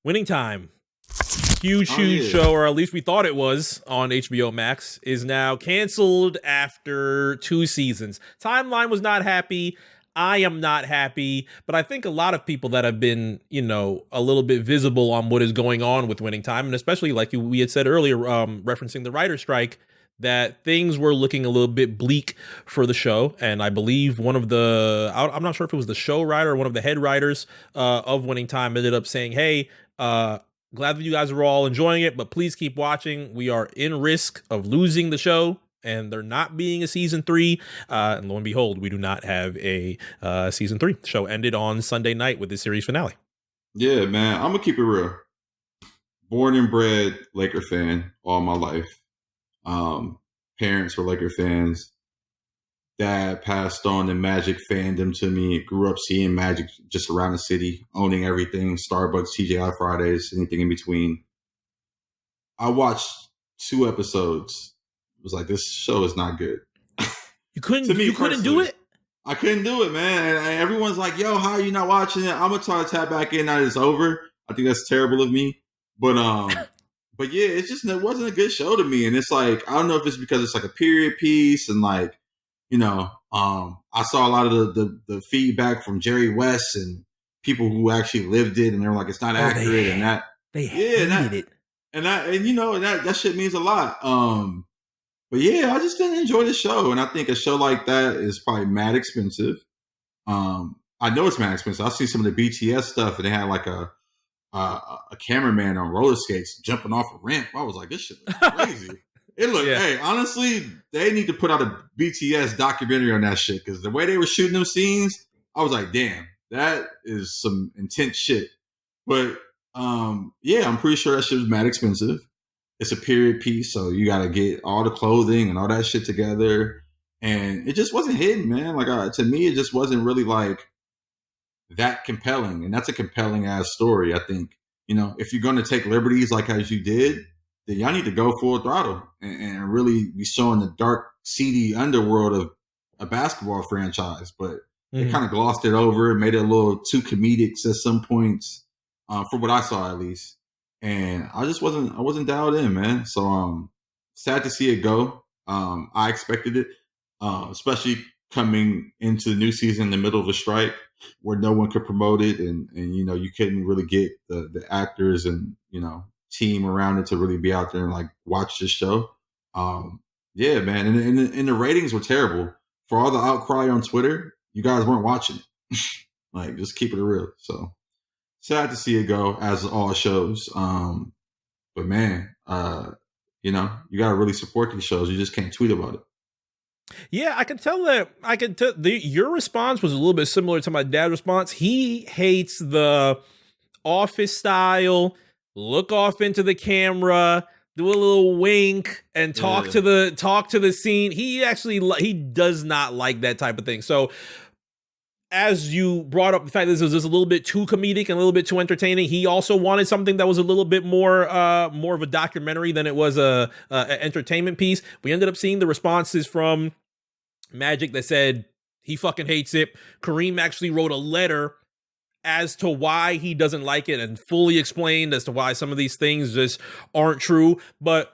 Winning Time, huge Yeah. show, or at least we thought it was, on HBO Max, is now canceled after 2 seasons. Timeline was not happy. I am not happy, but I think a lot of people that have been, a little bit visible on what is going on with Winning Time, and especially like we had said earlier, referencing the writer's strike, that things were looking a little bit bleak for the show. And I believe one of I'm not sure if it was the show writer or one of the head writers of Winning Time ended up saying, hey, glad that you guys are all enjoying it, but please keep watching. We are in risk of losing the show and there not being a season 3. And lo and behold, we do not have a season 3. The show ended on Sunday night with the series finale. Yeah, man. I'm going to keep it real. Born and bred Laker fan all my life. Parents were Laker fans. Dad passed on the Magic fandom to me. Grew up seeing Magic just around the city, owning everything, Starbucks, TGI Fridays, anything in between. I watched 2 episodes. It was like, this show is not good. You couldn't do it? I couldn't do it, man. And everyone's like, yo, how are you not watching it? I'm going to try to tap back in now that it's over. I think that's terrible of me. But yeah, it wasn't a good show to me. And it's like, I don't know if it's because it's like a period piece and like, I saw a lot of the feedback from Jerry West and people who actually lived it, and they were like, it's not accurate, and that they hated it. And that shit means a lot. But yeah, I just didn't enjoy the show, and I think a show like that is probably mad expensive. I know it's mad expensive. I see some of the BTS stuff, and they had like a cameraman on roller skates jumping off a ramp. I was like, this shit looks crazy. It looked, Hey, honestly, they need to put out a BTS documentary on that shit, because the way they were shooting them scenes, I was like, damn, that is some intense shit. But yeah, I'm pretty sure that shit was mad expensive. It's a period piece, so you got to get all the clothing and all that shit together. And it just wasn't hidden, man. Like, to me, it just wasn't really like that compelling. And that's a compelling ass story, I think. If you're going to take liberties like as you did, then y'all need to go full throttle and really be showing the dark, seedy underworld of a basketball franchise. But they kind of glossed it over, made it a little too comedic at some points, for what I saw at least. And I wasn't dialed in, man. So sad to see it go. I expected it, especially coming into the new season in the middle of a strike where no one could promote it, and you couldn't really get the actors and team around it to really be out there and like watch this show. Yeah, man, and the ratings were terrible for all the outcry on Twitter. You guys weren't watching it. Like, just keep it real. So sad to see it go, as all shows. But man, you got to really support these shows. You just can't tweet about it. Yeah, I can tell your response was a little bit similar to my dad's response. He hates the Office style, look off into the camera, do a little wink, and talk to the scene. He does not like that type of thing. So, as you brought up the fact that this was just a little bit too comedic and a little bit too entertaining, he also wanted something that was a little bit more of a documentary than it was a entertainment piece. We ended up seeing the responses from Magic that said he fucking hates it. Kareem actually wrote a letter as to why he doesn't like it and fully explained as to why some of these things just aren't true. But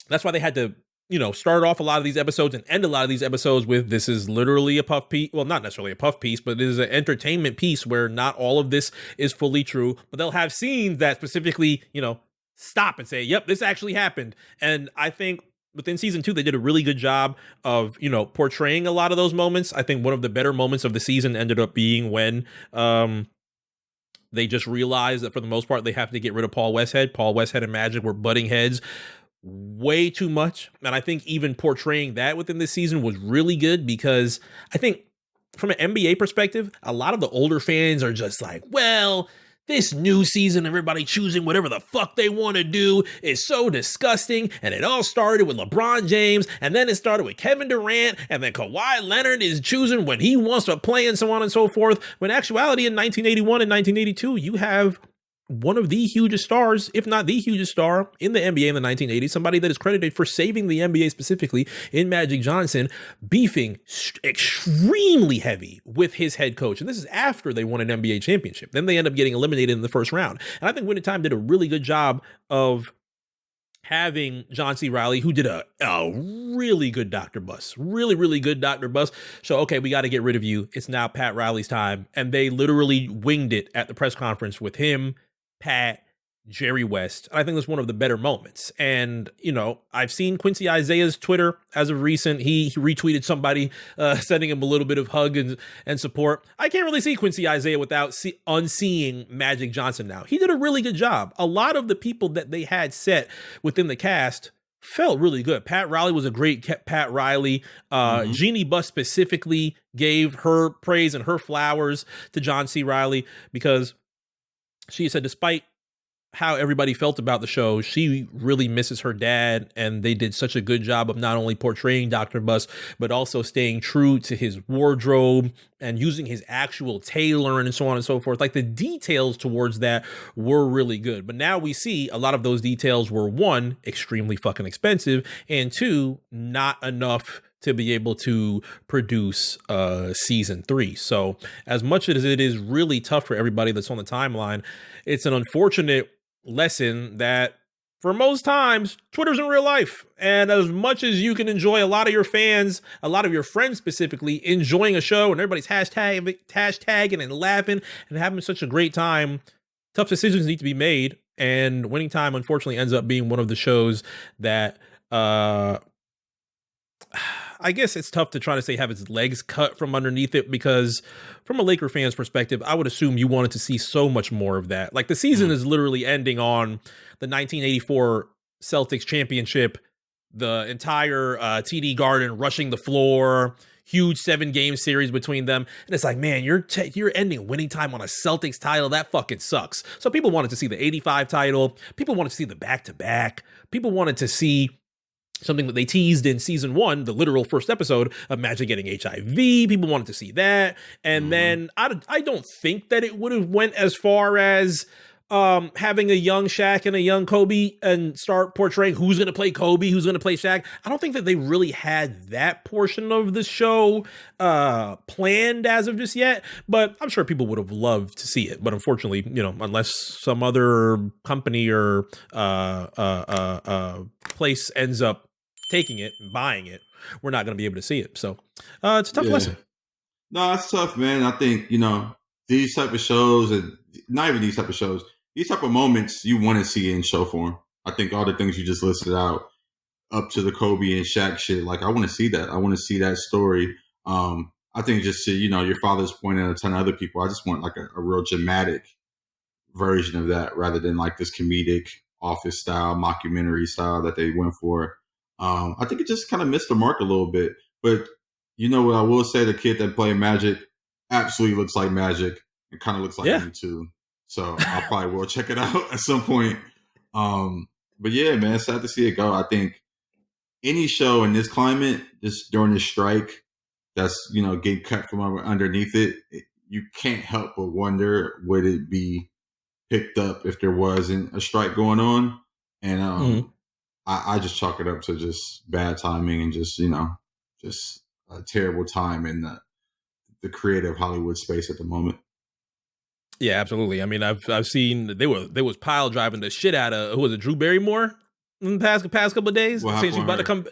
that's why they had to start off a lot of these episodes and end a lot of these episodes with, this is literally a puff piece. Well, not necessarily a puff piece, but it is an entertainment piece where not all of this is fully true, but they'll have scenes that specifically, stop and say, yep, this actually happened. And I think within season 2, they did a really good job of, portraying a lot of those moments. I think one of the better moments of the season ended up being when, they just realized that for the most part, they have to get rid of Paul Westhead. Paul Westhead and Magic were butting heads way too much. And I think even portraying that within this season was really good, because I think from an NBA perspective, a lot of the older fans are just like, well, this new season, everybody choosing whatever the fuck they want to do is so disgusting. And it all started with LeBron James, and then it started with Kevin Durant, and then Kawhi Leonard is choosing when he wants to play, and so on and so forth. When in actuality, in 1981 and 1982, you have one of the hugest stars, if not the hugest star in the NBA in the 1980s, somebody that is credited for saving the NBA specifically in Magic Johnson, beefing extremely heavy with his head coach. And this is after they won an NBA championship. Then they end up getting eliminated in the first round. And I think Winning Time did a really good job of having John C. Reilly, who did a really good Dr. Buss, really good Dr. Buss. So, okay, we got to get rid of you. It's now Pat Riley's time. And they literally winged it at the press conference with him, Pat, Jerry West. I think that's one of the better moments. And, you know, I've seen Quincy Isaiah's Twitter as of recent. He retweeted somebody sending him a little bit of hug and support. I can't really see Quincy Isaiah without unseeing Magic Johnson now. He did a really good job. A lot of the people that they had set within the cast felt really good. Pat Riley was a great Pat Riley. Jeannie Buss specifically gave her praise and her flowers to John C. Reilly because she said, despite how everybody felt about the show, she really misses her dad, and they did such a good job of not only portraying Dr. Buss, but also staying true to his wardrobe and using his actual tailor and so on and so forth. Like, the details towards that were really good. But now we see a lot of those details were, one, extremely fucking expensive, and two, not enough to be able to produce season 3. So as much as it is really tough for everybody that's on the timeline, it's an unfortunate lesson that for most times Twitter's in real life. And as much as you can enjoy a lot of your fans, a lot of your friends specifically, enjoying a show and everybody's hashtagging and laughing and having such a great time, tough decisions need to be made. And Winning Time, unfortunately, ends up being one of the shows that I guess it's tough to try to say have its legs cut from underneath it, because from a Laker fan's perspective, I would assume you wanted to see so much more of that. Like, the season is literally ending on the 1984 Celtics championship, the entire TD Garden rushing the floor, huge 7-game series between them. And it's like, man, you're ending Winning Time on a Celtics title. That fucking sucks. So people wanted to see the 85 title. People wanted to see the back-to-back. People wanted to see something that they teased in season 1, the literal first episode of Magic getting HIV. People wanted to see that. And then I don't think that it would have went as far as having a young Shaq and a young Kobe and start portraying who's going to play Kobe, who's going to play Shaq. I don't think that they really had that portion of the show planned as of just yet, but I'm sure people would have loved to see it. But unfortunately, you know, unless some other company or place ends up taking it and buying it, we're not going to be able to see it. So it's a tough lesson. No, it's tough, man. I think, you know, these type of shows, and not even these type of shows, these type of moments you want to see in show form. I think all the things you just listed out, up to the Kobe and Shaq shit, like, I want to see that. I want to see that story. I think just to, you know, your father's point and a ton of other people, I just want like a real dramatic version of that rather than like this comedic Office style, mockumentary style that they went for. I think it just kind of missed the mark a little bit. But you know what I will say, the kid that played Magic absolutely looks like Magic. It kind of looks like me too. So I probably will check it out at some point. But yeah, man, it's sad to see it go. I think any show in this climate, just during this strike, that's, you know, getting cut from underneath it, you can't help but wonder, would it be picked up if there wasn't a strike going on? And I just chalk it up to just bad timing and just, you know, just a terrible time in the creative Hollywood space at the moment. Yeah, absolutely. I mean, I've seen they was pile driving the shit out of, who was it, Drew Barrymore in the past couple of days. Saying she was about to come.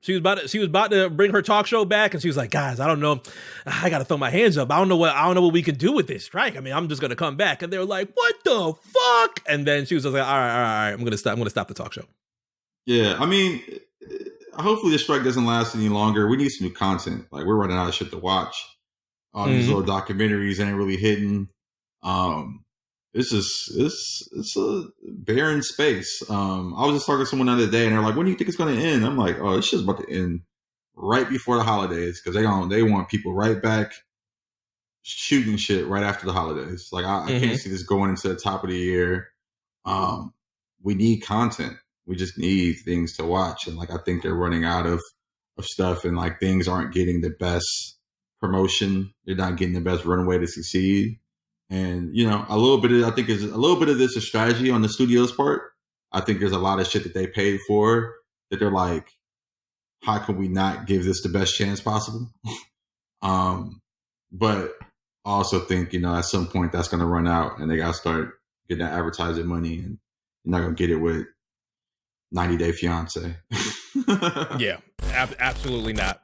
She was about to bring her talk show back, and she was like, "Guys, I don't know. I got to throw my hands up. I don't know what we can do with this strike. I mean, I'm just gonna come back." And they were like, "What the fuck?" And then she was just like, "All right. I'm gonna stop the talk show." Yeah, I mean, hopefully the strike doesn't last any longer. We need some new content. Like, we're running out of shit to watch. All these little documentaries ain't really hitting. It's a barren space. I was just talking to someone the other day, and they're like, "When do you think it's going to end?" I'm like, "Oh, this shit's about to end right before the holidays, because they want people right back shooting shit right after the holidays. Like, I can't see this going into the top of the year. We need content. We just need things to watch, and like, I think they're running out of stuff, and like, things aren't getting the best promotion. They're not getting the best runway to succeed. And a little bit of I think is a little bit of this is strategy on the studio's part. I think there's a lot of shit that they paid for that they're like, how can we not give this the best chance possible? But I also think at some point that's going to run out, and they got to start getting that advertising money, and you're not going to get it with 90 Day Fiance. Yeah, absolutely not.